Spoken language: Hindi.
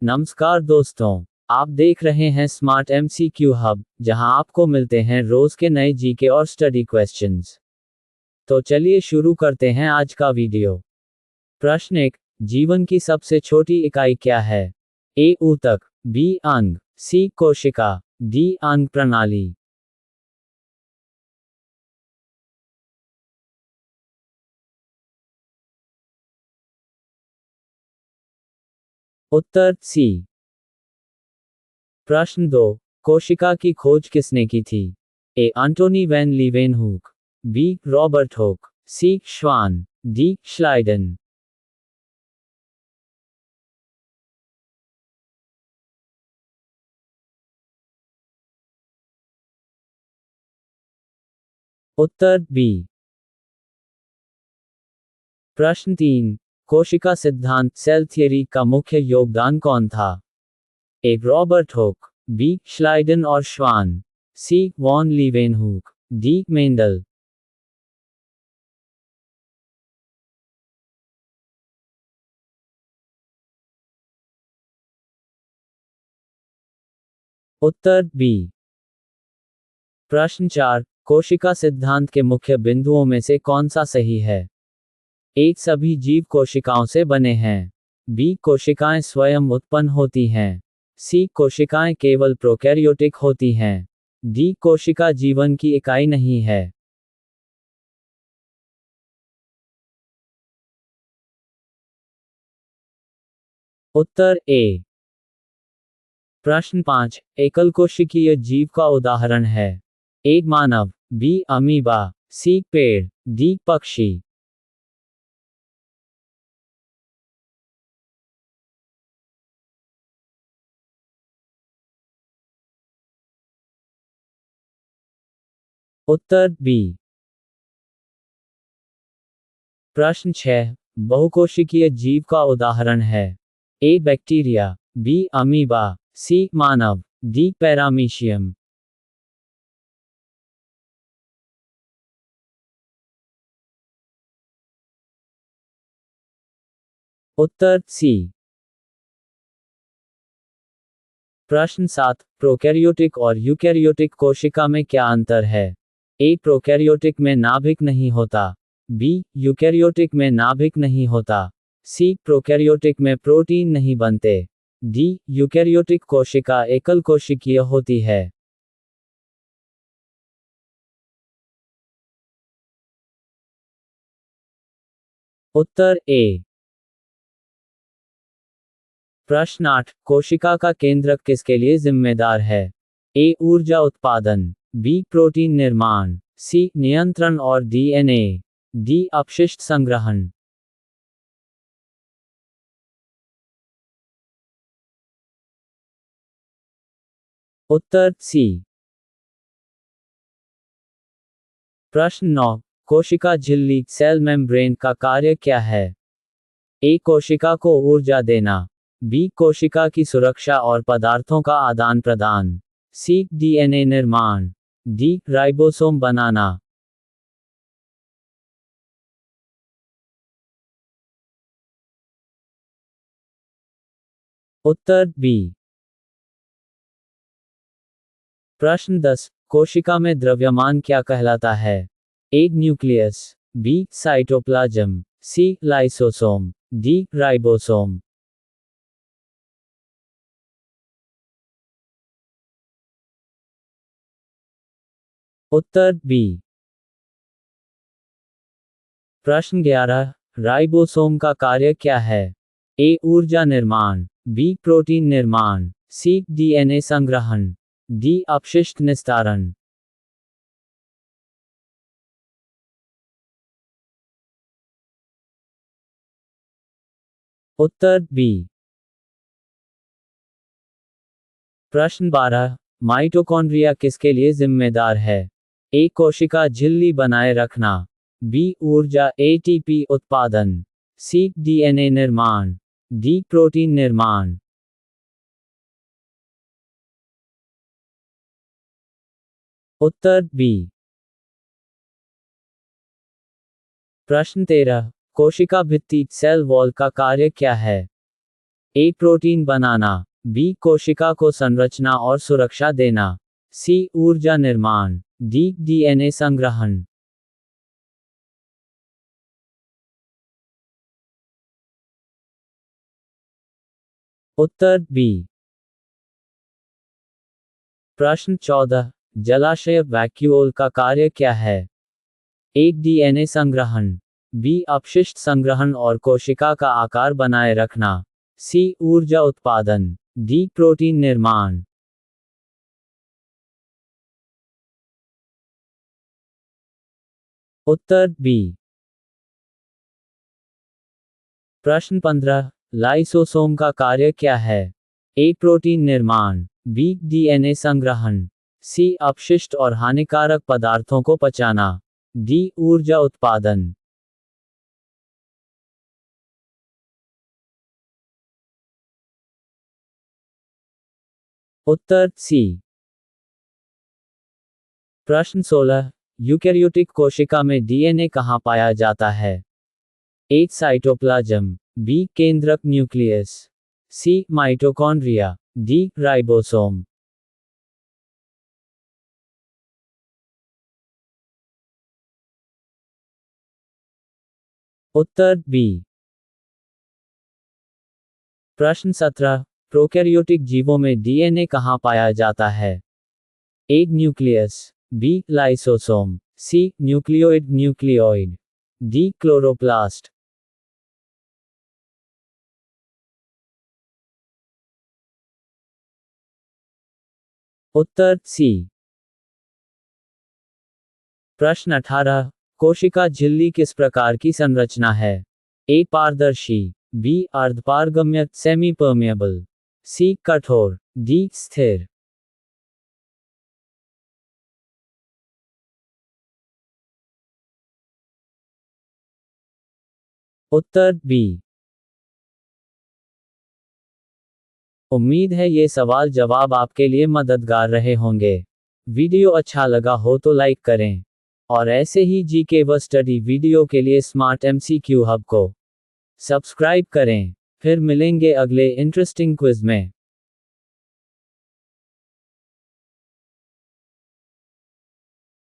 नमस्कार दोस्तों, आप देख रहे हैं स्मार्ट एमसीक्यू हब, जहां आपको मिलते हैं रोज के नए जीके और स्टडी क्वेश्चंस। तो चलिए शुरू करते हैं आज का वीडियो। प्रश्न 1, जीवन की सबसे छोटी इकाई क्या है? ए ऊतक, बी अंग, सी कोशिका, डी अंग प्रणाली। उत्तर सी। प्रश्न 2, कोशिका की खोज किसने की थी? A Antonie van Leeuwenhoek, B Robert Hooke, C Schwann, D श्लाइडन। Uttar B. प्रश्न 3, कोशिका सिद्धांत सेल थियरी का मुख्य योगदान कौन था? ए रॉबर्ट हुक, बी श्लाइडन और श्वान, सी वॉन लीवेनहुक, डी मेंडल। उत्तर बी। प्रश्न 4, कोशिका सिद्धांत के मुख्य बिंदुओं में से कौन सा सही है? ए सभी जीव कोशिकाओं से बने हैं, बी कोशिकाएं स्वयं उत्पन्न होती हैं, सी कोशिकाएं केवल प्रोकैरियोटिक होती हैं, डी कोशिका जीवन की इकाई नहीं है। उत्तर ए। प्रश्न 5, एकल कोशिकीय जीव का उदाहरण है? ए मानव, बी अमीबा, सी पेड़, डी पक्षी। उत्तर बी। प्रश्न 6, बहुकोशिकीय जीव का उदाहरण है? ए बैक्टीरिया, बी अमीबा, सी मानव, डी पैरामीशियम। उत्तर सी। प्रश्न 7, प्रोकैरियोटिक और यूकैरियोटिक कोशिका में क्या अंतर है? ए प्रोकैरियोटिक में नाभिक नहीं होता, बी यूकैरियोटिक में नाभिक नहीं होता, सी प्रोकैरियोटिक में प्रोटीन नहीं बनते, डी यूकैरियोटिक कोशिका एकल कोशिकीय होती है। उत्तर ए। प्रश्न 8, कोशिका का केंद्रक किसके लिए जिम्मेदार है? ए ऊर्जा उत्पादन, बी प्रोटीन निर्माण, सी नियंत्रण और डीएनए, डी अपशिष्ट संग्रहण। उत्तर सी। प्रश्न 9, कोशिका झिल्ली सेल मेम्ब्रेन का कार्य क्या है? ए कोशिका को ऊर्जा देना, बी कोशिका की सुरक्षा और पदार्थों का आदान प्रदान, सी डीएनए निर्माण, डी राइबोसोम बनाना। उत्तर बी। प्रश्न 10, कोशिका में द्रव्यमान क्या कहलाता है? ए न्यूक्लियस, बी साइटोप्लाज्म, सी लाइसोसोम, डी राइबोसोम। उत्तर बी। प्रश्न 11, राइबोसोम का कार्य क्या है? ए ऊर्जा निर्माण, बी प्रोटीन निर्माण, सी डीएनए संग्रहण, डी अपशिष्ट निस्तारण। उत्तर बी। प्रश्न 12, माइटोकॉन्ड्रिया किसके लिए जिम्मेदार है? ए कोशिका झिल्ली बनाए रखना, बी ऊर्जा एटीपी उत्पादन, सी डीएनए निर्माण, डी प्रोटीन निर्माण। उत्तर बी। प्रश्न 13, कोशिका भित्ति सेल वॉल का कार्य क्या है? ए प्रोटीन बनाना, बी कोशिका को संरचना और सुरक्षा देना, सी ऊर्जा निर्माण, डी डीएनए संग्रहण। उत्तर बी। प्रश्न 14, जलाशय वैक्यूओल का कार्य क्या है? ए डीएनए संग्रहण, बी अपशिष्ट संग्रहण और कोशिका का आकार बनाए रखना, सी ऊर्जा उत्पादन, डी प्रोटीन निर्माण। उत्तर बी। प्रश्न 15, लाइसोसोम का कार्य क्या है? ए प्रोटीन निर्माण, बी डीएनए संग्रहण, सी अपशिष्ट और हानिकारक पदार्थों को पचाना, डी ऊर्जा उत्पादन। उत्तर सी। प्रश्न 16, यूकेरियोटिक कोशिका में डीएनए कहाँ पाया जाता है? ए साइटोप्लाज्म, बी केंद्रक न्यूक्लियस, सी माइटोकॉन्ड्रिया, डी राइबोसोम। उत्तर बी। प्रश्न 17, प्रोकैरियोटिक जीवों में डीएनए कहाँ पाया जाता है? ए न्यूक्लियस, बी लाइसोसोम, सी न्यूक्लियोइड न्यूक्लियोइड, डी क्लोरोप्लास्ट। उत्तर सी। प्रश्न 18, कोशिका झिल्ली किस प्रकार की संरचना है? ए पारदर्शी, बी अर्धपारगम्य सेमी परमेबल, सी कठोर, डी स्थिर। उत्तर बी। उम्मीद है ये सवाल जवाब आपके लिए मददगार रहे होंगे। वीडियो अच्छा लगा हो तो लाइक करें और ऐसे ही जीके व स्टडी वीडियो के लिए स्मार्ट एमसीक्यू हब को सब्सक्राइब करें। फिर मिलेंगे अगले इंटरेस्टिंग क्विज में।